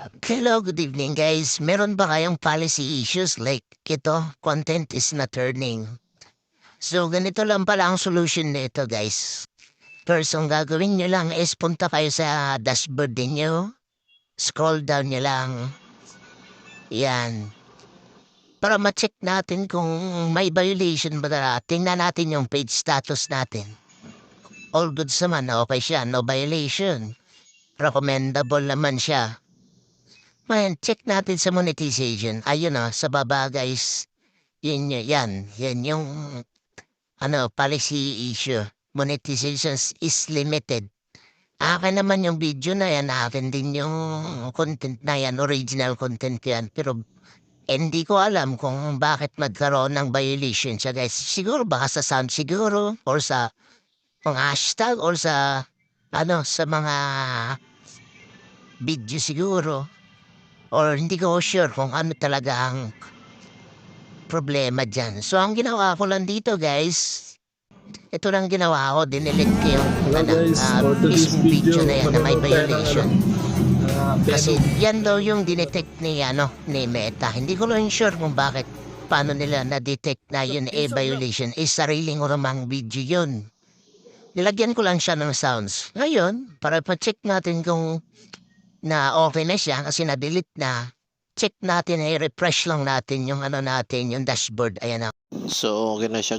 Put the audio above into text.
Hello, good evening guys. Meron ba kayong policy issues like ito, content is not turning? So ganito lang pala ang solution nito guys. First, ang gagawin nyo lang is punta kayo sa dashboard ninyo. Scroll down nyo lang. Yan. Para ma-check natin kung may violation ba na. Tingnan natin yung page status natin. All goods naman, okay siya, no violation. Recommendable naman siya. Man, check natin sa monetization. Ayun sa baba guys. Yan yung policy issue. Monetization is limited. Akin naman yung video na yan, akin din yung content na yan, original content yan. Pero hindi ko alam kung bakit magkaroon ng violation siya guys. Siguro baka sa sound siguro, or sa mga hashtag, or sa sa mga video siguro. Or hindi ko sure kung ano talaga ang problema dyan. So, ang ginawa ko lang dito, guys, ito lang ginawa ko, dinilit ko yung Hello guys, for today's mismong video na yan na may manunod tayo ng violation. Kasi Venom. yan daw yung dinetect ni Meta. Hindi ko lang sure kung bakit, paano nila na-detect na yun violation. Sariling ko namang video yun. Nilagyan ko lang siya ng sounds. Ngayon, para pa-check natin kung na okay na siya kasi na-delete na. Check natin, i-refresh lang natin yung natin, yung dashboard. Ayan na. So, okay na siya